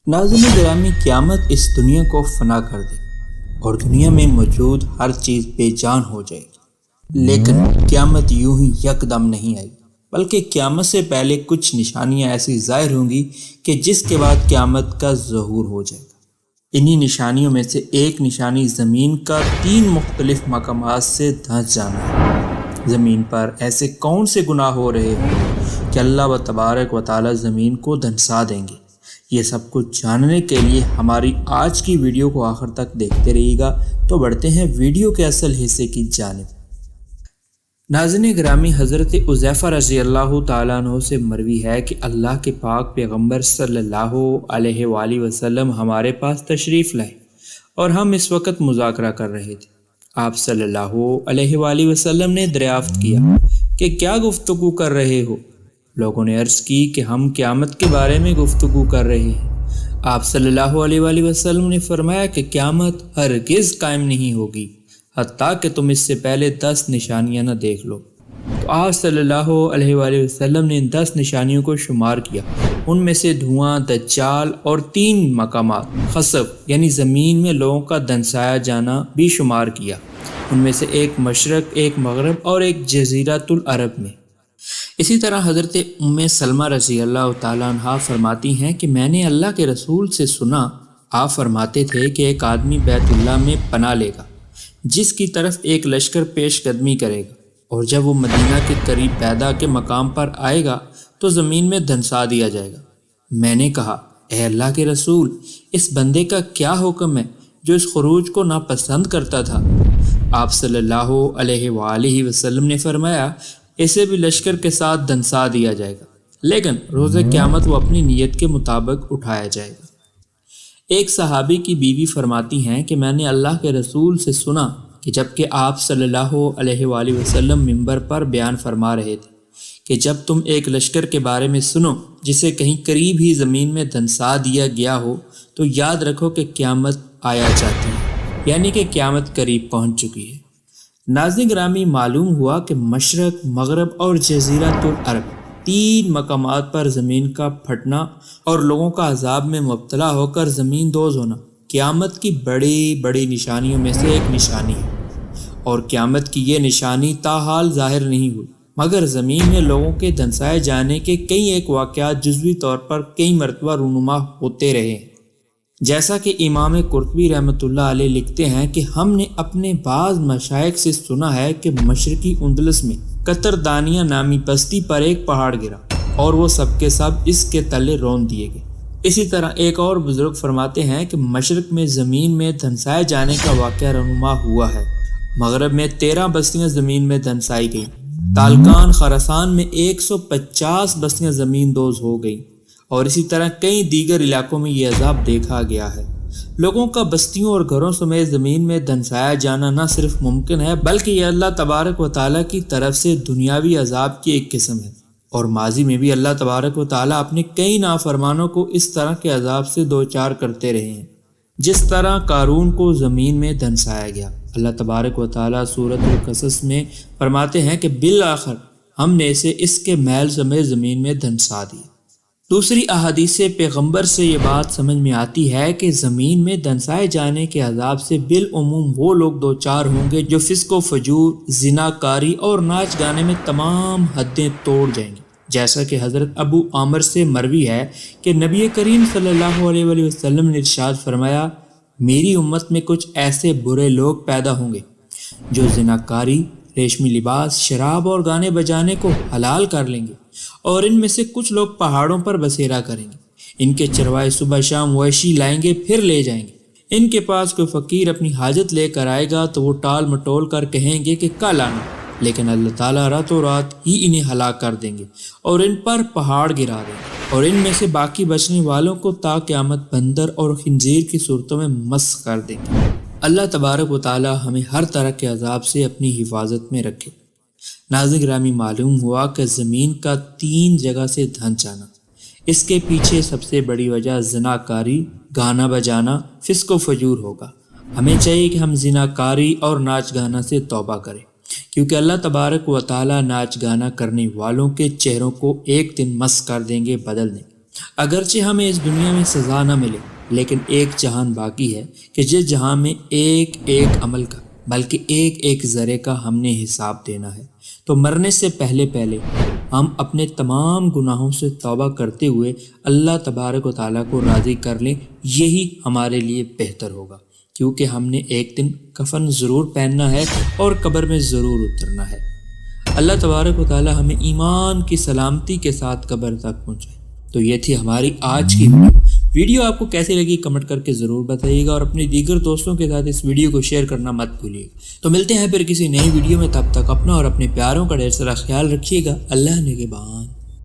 ناظرین گرامی، قیامت اس دنیا کو فنا کر دے اور دنیا میں موجود ہر چیز بے جان ہو جائے گی، لیکن قیامت یوں ہی یکدم نہیں آئی، بلکہ قیامت سے پہلے کچھ نشانیاں ایسی ظاہر ہوں گی کہ جس کے بعد قیامت کا ظہور ہو جائے گا۔ انہی نشانیوں میں سے ایک نشانی زمین کا 3 مختلف مقامات سے دھنس جانا ہے۔ زمین پر ایسے کون سے گناہ ہو رہے ہیں کہ اللہ تبارک و تعالی زمین کو دھنسا دیں گے؟ یہ سب کچھ جاننے کے لیے ہماری آج کی ویڈیو کو آخر تک دیکھتے رہیے گا۔ تو بڑھتے ہیں ویڈیو کے اصل حصے کی جانب۔ ناظرین گرامی، حضرت حذیفہ رضی اللہ تعالیٰ عنہ سے مروی ہے کہ اللہ کے پاک پیغمبر صلی اللہ علیہ وآلہ وسلم ہمارے پاس تشریف لائے اور ہم اس وقت مذاکرہ کر رہے تھے۔ آپ صلی اللہ علیہ وآلہ وسلم نے دریافت کیا کہ کیا گفتگو کر رہے ہو؟ لوگوں نے عرض کی کہ ہم قیامت کے بارے میں گفتگو کر رہے ہیں۔ آپ صلی اللہ علیہ وآلہ وسلم نے فرمایا کہ قیامت ہرگز قائم نہیں ہوگی حتیٰ کہ تم اس سے پہلے 10 نشانیاں نہ دیکھ لو۔ تو آپ صلی اللہ علیہ وآلہ وسلم نے ان 10 نشانیوں کو شمار کیا۔ ان میں سے دھواں، دجال اور 3 مقامات خسف یعنی زمین میں لوگوں کا دنسایا جانا بھی شمار کیا۔ ان میں سے ایک مشرق، ایک مغرب اور ایک جزیرۃ العرب میں۔ اسی طرح حضرت ام سلمہ رضی اللہ تعالیٰ عنہ فرماتی ہیں کہ میں نے اللہ کے رسول سے سنا، آپ فرماتے تھے کہ ایک آدمی بیت اللہ میں پناہ لے گا جس کی طرف ایک لشکر پیش قدمی کرے گا، اور جب وہ مدینہ کے قریب بیدا کے مقام پر آئے گا تو زمین میں دھنسا دیا جائے گا۔ میں نے کہا، اے اللہ کے رسول، اس بندے کا کیا حکم ہے جو اس خروج کو ناپسند کرتا تھا؟ آپ صلی اللہ علیہ وآلہ وسلم نے فرمایا، اسے بھی لشکر کے ساتھ دھنسا دیا جائے گا، لیکن روز قیامت وہ اپنی نیت کے مطابق اٹھایا جائے گا۔ ایک صحابی کی بیوی فرماتی ہیں کہ میں نے اللہ کے رسول سے سنا کہ جب کہ آپ صلی اللہ علیہ وآلہ وسلم منبر پر بیان فرما رہے تھے کہ جب تم ایک لشکر کے بارے میں سنو جسے کہیں قریب ہی زمین میں دھنسا دیا گیا ہو تو یاد رکھو کہ قیامت آیا چاہتی ہے، یعنی کہ قیامت قریب پہنچ چکی ہے۔ ناظرین گرامی، معلوم ہوا کہ مشرق، مغرب اور جزیرۃ العرب 3 مقامات پر زمین کا پھٹنا اور لوگوں کا عذاب میں مبتلا ہو کر زمین دوز ہونا قیامت کی بڑی بڑی نشانیوں میں سے ایک نشانی ہے، اور قیامت کی یہ نشانی تاحال ظاہر نہیں ہوئی، مگر زمین میں لوگوں کے دھنسائے جانے کے کئی ایک واقعات جزوی طور پر کئی مرتبہ رونما ہوتے رہے ہیں۔ جیسا کہ امام قرطبی رحمۃ اللہ علیہ لکھتے ہیں کہ ہم نے اپنے بعض مشائخ سے سنا ہے کہ مشرقی اندلس میں قطردانیہ نامی بستی پر ایک پہاڑ گرا اور وہ سب کے سب اس کے تلے رون دیے گئے۔ اسی طرح ایک اور بزرگ فرماتے ہیں کہ مشرق میں زمین میں دھنسائے جانے کا واقعہ رونما ہوا ہے۔ مغرب میں 13 بستیاں زمین میں دھنسائی گئیں۔ تالکان خراسان میں 150 بستیاں زمین دوز ہو گئیں، اور اسی طرح کئی دیگر علاقوں میں یہ عذاب دیکھا گیا ہے۔ لوگوں کا بستیوں اور گھروں سمیت زمین میں دھنسایا جانا نہ صرف ممکن ہے بلکہ یہ اللہ تبارک و تعالیٰ کی طرف سے دنیاوی عذاب کی ایک قسم ہے، اور ماضی میں بھی اللہ تبارک و تعالیٰ اپنے کئی نافرمانوں کو اس طرح کے عذاب سے دوچار کرتے رہے ہیں، جس طرح قارون کو زمین میں دھنسایا گیا۔ اللہ تبارک و تعالیٰ سورۃ القصص میں فرماتے ہیں کہ بالآخر ہم نے اسے اس کے محل سمیت زمین میں دھنسا دیا۔ دوسری احادیث پیغمبر سے یہ بات سمجھ میں آتی ہے کہ زمین میں دھنسائے جانے کے عذاب سے بالعموم وہ لوگ دوچار ہوں گے جو فسق و فجور، زناکاری اور ناچ گانے میں تمام حدیں توڑ جائیں گے، جیسا کہ حضرت ابو عامر سے مروی ہے کہ نبی کریم صلی اللہ علیہ وآلہ وسلم نے ارشاد فرمایا، میری امت میں کچھ ایسے برے لوگ پیدا ہوں گے جو زناکاری، ریشمی لباس، شراب اور گانے بجانے کو حلال کر لیں گے، اور ان میں سے کچھ لوگ پہاڑوں پر بسیرا کریں گے۔ ان کے چروائے صبح شام مویشی لائیں گے پھر لے جائیں گے۔ ان کے پاس کوئی فقیر اپنی حاجت لے کر آئے گا تو وہ ٹال مٹول کر کہیں گے کہ کل آنا، لیکن اللہ تعالیٰ راتوں رات ہی انہیں ہلاک کر دیں گے اور ان پر پہاڑ گرا دیں گے، اور ان میں سے باقی بچنے والوں کو تا قیامت بندر اور خنزیر کی صورتوں میں مسخ کر دیں گے۔ اللہ تبارک و تعالیٰ ہمیں ہر طرح کے عذاب سے اپنی حفاظت میں رکھے۔ ناظرین گرامی، معلوم ہوا کہ زمین کا 3 جگہ سے دھنس جانا، اس کے پیچھے سب سے بڑی وجہ زناکاری، گانا بجانا، فسق و فجور ہوگا۔ ہمیں چاہیے کہ ہم زناکاری اور ناچ گانا سے توبہ کریں، کیونکہ اللہ تبارک و تعالیٰ ناچ گانا کرنے والوں کے چہروں کو ایک دن مسخ کر دیں گے، بدل دیں گے، اگرچہ ہمیں اس دنیا میں سزا نہ ملے، لیکن ایک جہان باقی ہے کہ جس جہان میں ایک ایک عمل کا بلکہ ایک ایک ذرے کا ہم نے حساب دینا ہے۔ تو مرنے سے پہلے ہم اپنے تمام گناہوں سے توبہ کرتے ہوئے اللہ تبارک و تعالیٰ کو راضی کر لیں، یہی ہمارے لیے بہتر ہوگا، کیونکہ ہم نے ایک دن کفن ضرور پہننا ہے اور قبر میں ضرور اترنا ہے۔ اللہ تبارک و تعالیٰ ہمیں ایمان کی سلامتی کے ساتھ قبر تک پہنچائے۔ تو یہ تھی ہماری آج کی ویڈیو آپ کو کیسی لگی کمنٹ کر کے ضرور بتائیے گا، اور اپنے دیگر دوستوں کے ساتھ اس ویڈیو کو شیئر کرنا مت بھولیے گا۔ تو ملتے ہیں پھر کسی نئی ویڈیو میں، تب تک اپنا اور اپنے پیاروں کا ڈھیر سارا خیال رکھیے گا۔ اللہ نگہبان۔